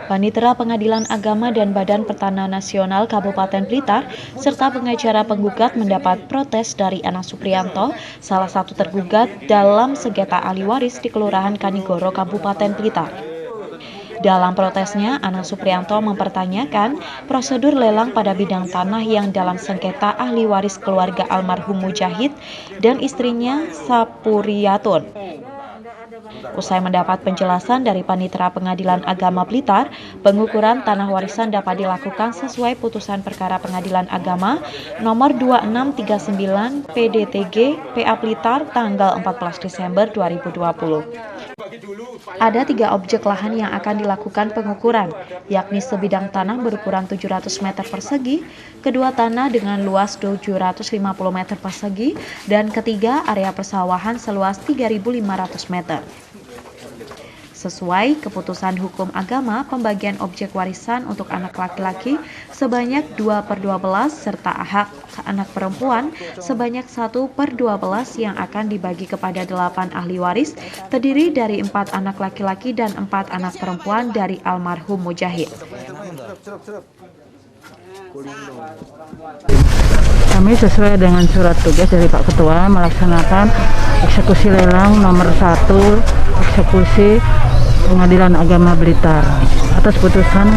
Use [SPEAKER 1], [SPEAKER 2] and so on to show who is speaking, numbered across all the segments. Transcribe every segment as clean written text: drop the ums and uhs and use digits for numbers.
[SPEAKER 1] Panitera Pengadilan Agama dan Badan Pertanahan Nasional Kabupaten Blitar, serta pengacara penggugat mendapat protes dari Anang Supriyanto, salah satu tergugat dalam sengketa ahli waris di Kelurahan Kanigoro, Kabupaten Blitar. Dalam protesnya, Anang Supriyanto mempertanyakan prosedur lelang pada bidang tanah yang dalam sengketa ahli waris keluarga almarhum Mujahid dan istrinya Sapuriyatun. Usai mendapat penjelasan dari Panitera Pengadilan Agama Blitar, pengukuran tanah warisan dapat dilakukan sesuai putusan perkara Pengadilan Agama nomor 2639 PDTG PA Blitar tanggal 14 Desember 2020. Ada 3 objek lahan yang akan dilakukan pengukuran, yakni sebidang tanah berukuran 700 meter persegi, kedua tanah dengan luas 750 meter persegi, dan ketiga area persawahan seluas 3.500 meter. Sesuai keputusan hukum agama, pembagian objek warisan untuk anak laki-laki sebanyak 2/12 serta hak anak perempuan sebanyak 1/12 yang akan dibagi kepada 8 ahli waris, terdiri dari 4 anak laki-laki dan 4 anak perempuan dari almarhum Mujahid.
[SPEAKER 2] Kami sesuai dengan surat tugas dari Pak Ketua melaksanakan eksekusi lelang nomor 1 eksekusi Pengadilan Agama Blitar atas putusan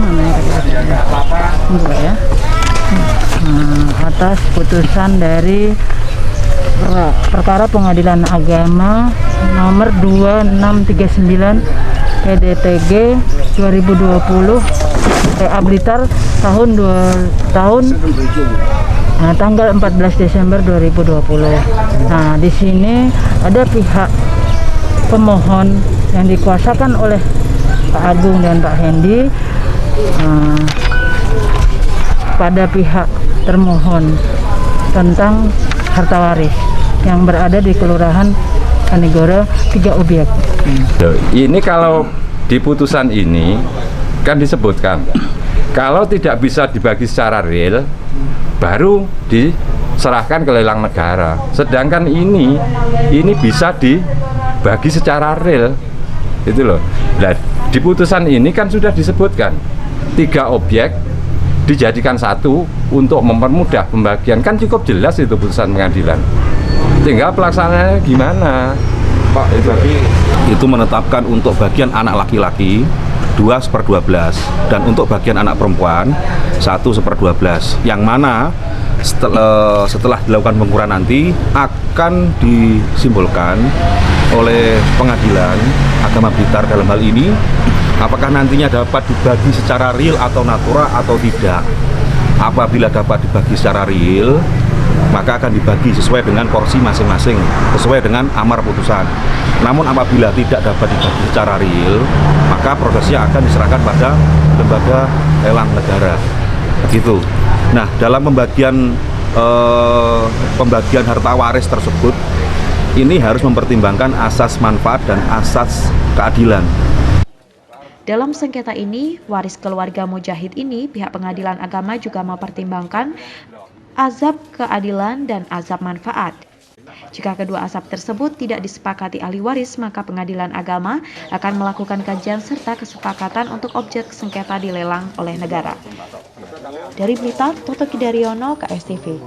[SPEAKER 2] atas putusan dari perkara Pengadilan Agama nomor 2639 PDTG 2020 PA Blitar tanggal 14 Desember 2020. Nah, di sini ada pihak pemohon yang dikuasakan oleh Pak Agung dan Pak Hendi pada pihak termohon tentang harta waris yang berada di Kelurahan Kanigoro 3 objek.
[SPEAKER 3] Ini kalau di putusan ini kan disebutkan kalau tidak bisa dibagi secara real baru diserahkan ke lelang negara. Sedangkan ini bisa dibagi secara real, itu loh. Nah, di putusan ini kan sudah disebutkan 3 objek dijadikan satu untuk mempermudah pembagian, kan cukup jelas itu putusan pengadilan. Tinggal pelaksanaannya gimana, Pak?
[SPEAKER 4] Itu menetapkan untuk bagian anak laki-laki 2/12 dan untuk bagian anak perempuan 1/12, yang mana setelah dilakukan pengukuran nanti akan disimbolkan oleh Pengadilan Agama Blitar dalam hal ini apakah nantinya dapat dibagi secara real atau natura atau tidak. Apabila dapat dibagi secara real, maka akan dibagi sesuai dengan porsi masing-masing, sesuai dengan amar putusan. Namun apabila tidak dapat dibagi secara real, maka prosesnya akan diserahkan pada lembaga lelang negara. Begitu. Nah, dalam pembagian harta waris tersebut, ini harus mempertimbangkan asas manfaat dan asas keadilan.
[SPEAKER 1] Dalam sengketa ini, waris keluarga Mujahid ini, pihak Pengadilan Agama juga mempertimbangkan azab keadilan dan azab manfaat. Jika kedua azab tersebut tidak disepakati ahli waris, maka Pengadilan Agama akan melakukan kajian serta kesepakatan untuk objek sengketa dilelang oleh negara. Dari Blitar, Toto Kidaryono, KSTV.